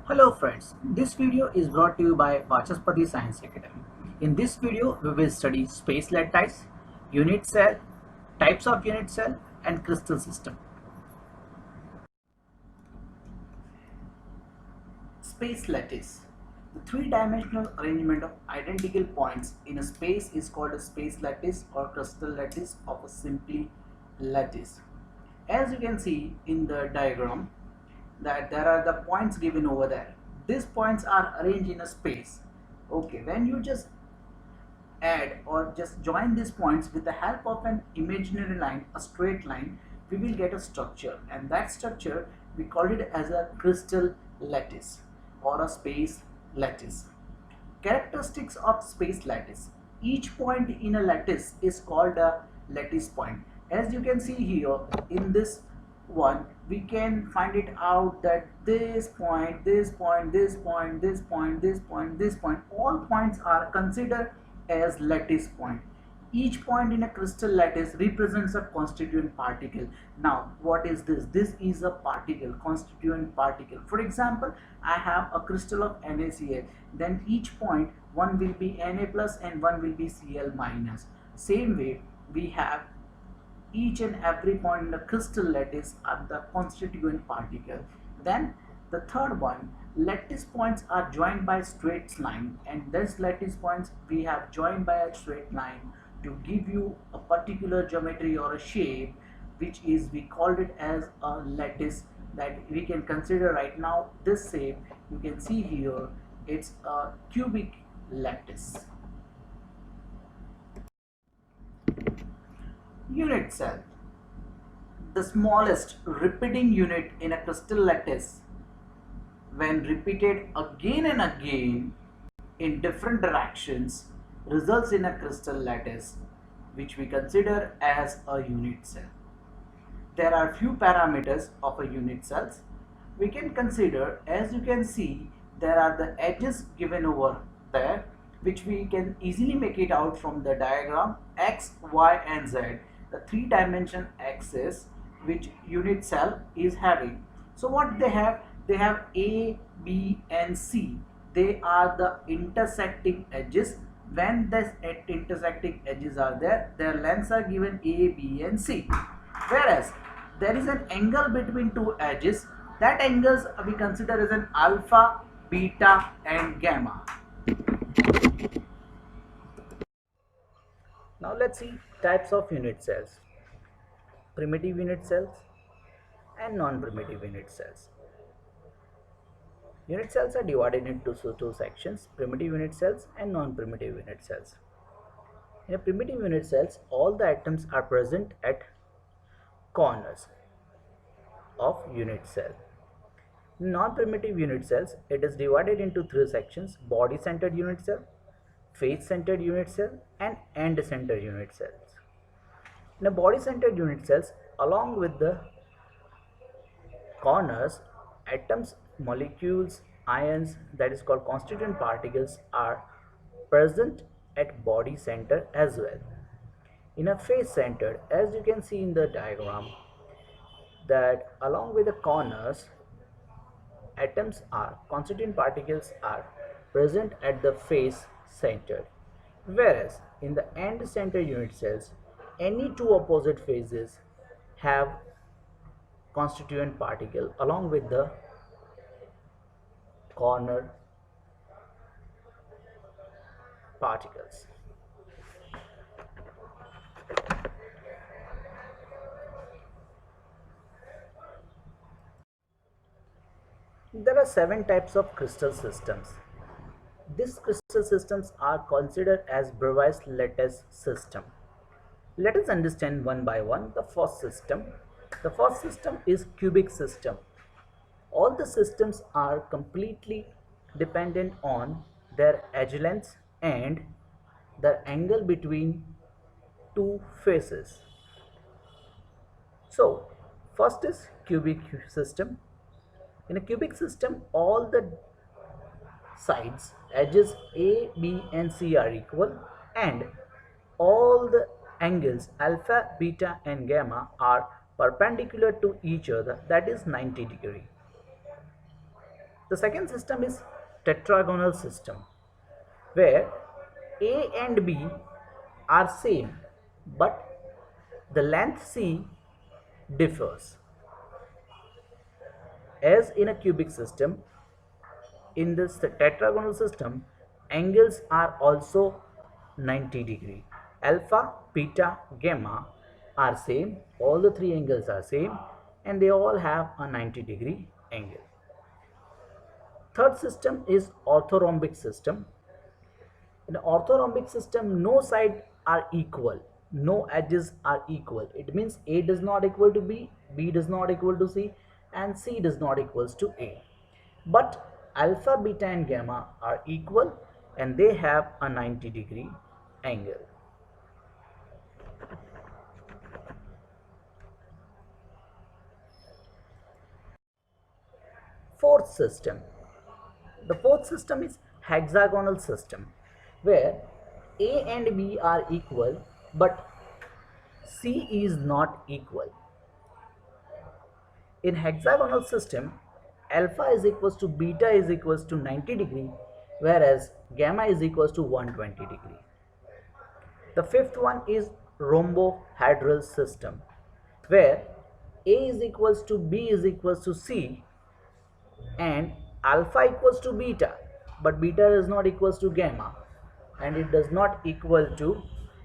Hello friends, this video is brought to you by Vachaspati Science Academy. In this video, we will study space lattice, unit cell, types of unit cell and crystal system. Space lattice. The three-dimensional arrangement of identical points in a space is called a space lattice or crystal lattice of a simply lattice. As you can see in the diagram, that there are the points given over there. These points are arranged in a space. Okay, when you just add or just join these points with the help of an imaginary line, a straight line, we will get a structure, and that structure we call it as a crystal lattice or a space lattice. Characteristics of space lattice. Each point in a lattice is called a lattice point. As you can see here in this one, we can find it out that this point, this point, this point, this point, this point, this point, all points are considered as lattice point. Each point in a crystal lattice represents a constituent particle. Now, what is this? This is a particle, constituent particle. For example, I have a crystal of NaCl. Then each point, one will be Na plus and one will be Cl minus. Same way, we have each and every point in the crystal lattice are the constituent particle. Then the third one, lattice points are joined by straight line, and this lattice points we have joined by a straight line to give you a particular geometry or a shape, which is we called it as a lattice that we can consider right now. This shape you can see here, it's a cubic lattice. Unit cell, the smallest repeating unit in a crystal lattice, when repeated again and again in different directions, results in a crystal lattice, which we consider as a unit cell. There are few parameters of a unit cells we can consider. As you can see, there are the edges given over there, which we can easily make it out from the diagram. X, Y and Z, the three-dimension axis which unit cell is having. So what they have A, B and C. They are the intersecting edges. When these intersecting edges are there, their lengths are given A, B and C. Whereas there is an angle between two edges. That angles we consider as an alpha, beta and gamma. Now let's see types of unit cells. Primitive unit cells and non-primitive unit cells. Unit cells are divided into two sections, primitive unit cells and non-primitive unit cells. In a primitive unit cells, all the atoms are present at corners of unit cell. In non-primitive unit cells, it is divided into three sections: body-centered unit cell, face-centered unit cell and end-centered unit cells. In a body-centered unit cells, along with the corners, atoms, molecules, ions, that is called constituent particles, are present at body center as well. In a face-centered, as you can see in the diagram, that along with the corners, atoms are constituent particles are present at the face center, whereas in the end center unit cells, any two opposite faces have constituent particle along with the corner particles. There are 7 types of crystal systems. These crystal systems are considered as Bravais lattice system. Let us understand one by one the first system. The first system is cubic system. All the systems are completely dependent on their edge lengths and the angle between two faces. So, first is cubic system. In a cubic system, all the sides, edges A, B and C are equal, and all the angles alpha, beta and gamma are perpendicular to each other, that is 90 degree. The second system is tetragonal system, where A and B are same, but the length C differs. As in a cubic system, in this tetragonal system, angles are also 90 degree. Alpha, beta, gamma are same, all the three angles are same, and they all have a 90-degree angle. Third system is orthorhombic system. In an orthorhombic system, no sides are equal, no edges are equal. It means A does not equal to B, B does not equal to C, and C does not equals to A. But alpha, beta and gamma are equal and they have a 90-degree angle. Fourth system. The fourth system is hexagonal system, where A and B are equal but C is not equal. In hexagonal system, alpha is equals to beta is equals to 90 degree, whereas gamma is equals to 120 degree. The fifth one is rhombohedral system, where A is equals to B is equals to C and alpha equals to beta, but beta is not equals to gamma and it does not equal to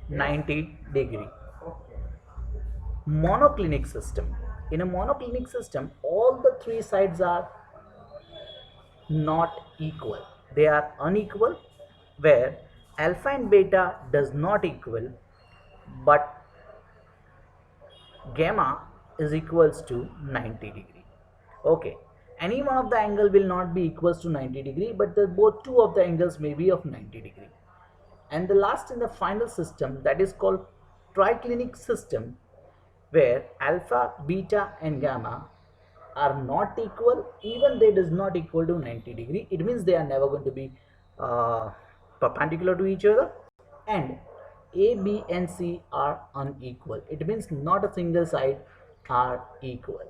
90 degree. Monoclinic system. In a monoclinic system, all the three sides are not equal. They are unequal, where alpha and beta does not equal, but gamma is equals to 90 degree. Okay, any one of the angle will not be equals to 90 degree, but the both two of the angles may be of 90 degree. And the last in the final system, that is called triclinic system, where alpha, beta and gamma are not equal, even they does not equal to 90 degree. It means they are never going to be perpendicular to each other, and A, B and C are unequal. It means not a single side are equal.